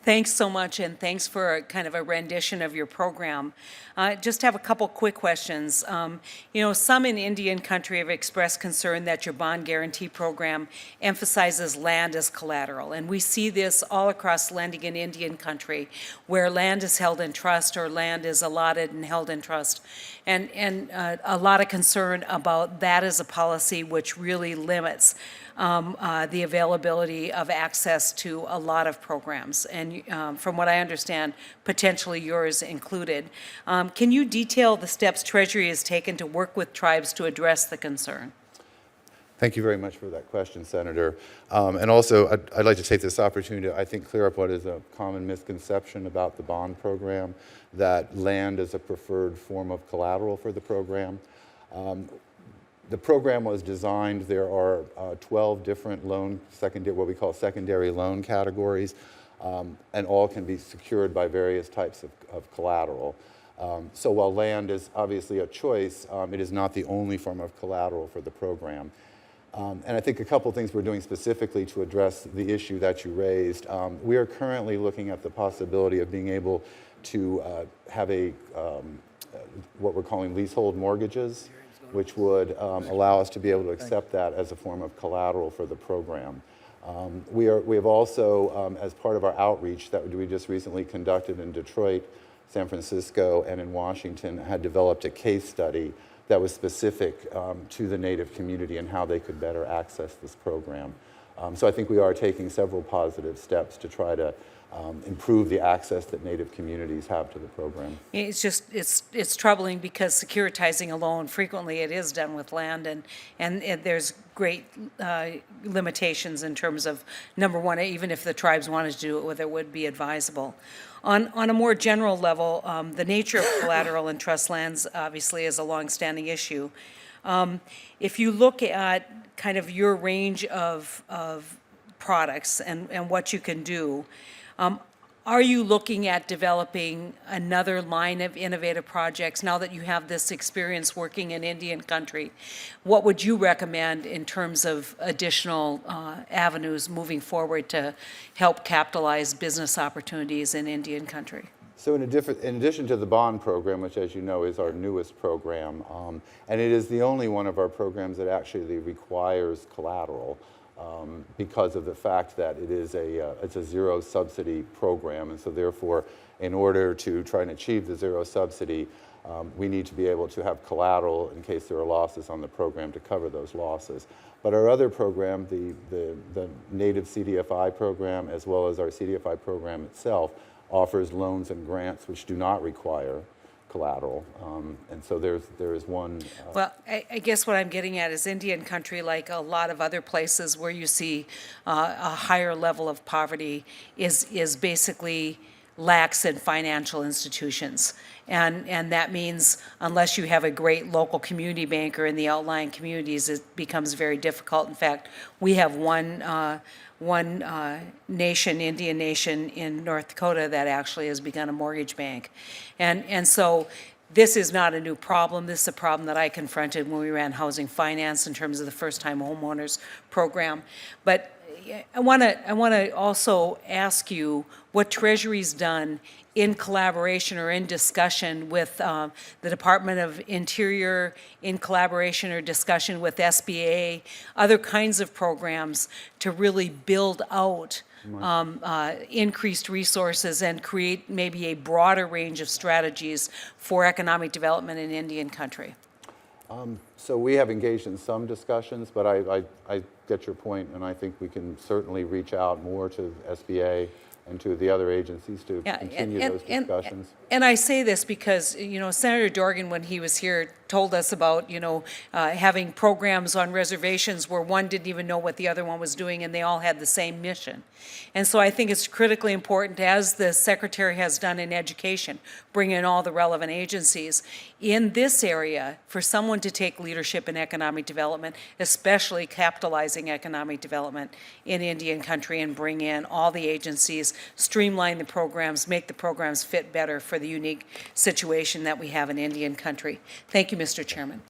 Thanks so much, and thanks for kind of a rendition of your program. Just have a couple quick questions. Some in Indian country have expressed concern that your bond guarantee program emphasizes land as collateral, and we see this all across lending in Indian country, where land is held in trust or land is allotted and held in trust, and a lot of concern about that as a policy which really limits the availability of access to a lot of programs, and from what I understand, potentially yours included. Can you detail the steps Treasury has taken to work with tribes to address the concern? Thank you very much for that question, Senator. And also, I'd like to take this opportunity to, I think, clear up what is a common misconception about the bond program, that land is a preferred form of collateral for the program. The program was designed, there are 12 different what we call secondary loan categories, and all can be secured by various types of collateral. So while land is obviously a choice, it is not the only form of collateral for the program. And I think a couple things we're doing specifically to address the issue that you raised. We are currently looking at the possibility of being able to have what we're calling leasehold mortgages, which would allow us to be able to accept that as a form of collateral for the program. We have also, as part of our outreach that we just recently conducted in Detroit, San Francisco, and in Washington, had developed a case study that was specific to the Native community and how they could better access this program. So I think we are taking several positive steps to try to improve the access that Native communities have to the program. It's troubling because securitizing a loan, frequently it is done with land, and there's great limitations in terms of, number one, even if the tribes wanted to do it, whether it would be advisable. On a more general level, the nature of collateral and trust lands obviously is a longstanding issue. If you look at kind of your range of products and what you can do, are you looking at developing another line of innovative projects now that you have this experience working in Indian country? What would you recommend in terms of additional avenues moving forward to help capitalize business opportunities in Indian country? So in addition to the bond program, which as you know is our newest program, and it is the only one of our programs that actually requires collateral, because of the fact that it's a zero subsidy program, and so therefore in order to try and achieve the zero subsidy, we need to be able to have collateral in case there are losses on the program to cover those losses. But our other program, the Native CDFI program, as well as our CDFI program itself, offers loans and grants which do not require collateral, and so there is one. Well, I guess what I'm getting at is Indian country, like a lot of other places where you see a higher level of poverty, is basically lacks in financial institutions, and that means unless you have a great local community banker in the outlying communities, it becomes very difficult. In fact, we have one nation, Indian nation in North Dakota, that actually has begun a mortgage bank. And so this is not a new problem. This is a problem that I confronted when we ran housing finance in terms of the first-time homeowners program. But I want to also ask you what Treasury's done in collaboration or in discussion with the Department of Interior, in collaboration or discussion with SBA, other kinds of programs to really build out increased resources and create maybe a broader range of strategies for economic development in Indian country. So we have engaged in some discussions, but I get your point, and I think we can certainly reach out more to SBA and to the other agencies to continue those discussions. And I say this because, Senator Dorgan, when he was here, told us about, having programs on reservations where one didn't even know what the other one was doing, and they all had the same mission. And so I think it's critically important, as the Secretary has done in education, bring in all the relevant agencies in this area for someone to take leadership in economic development, especially capitalizing economic development in Indian country, and bring in all the agencies, streamline the programs, make the programs fit better for the unique situation that we have in Indian country. Thank you, Mr. Chairman.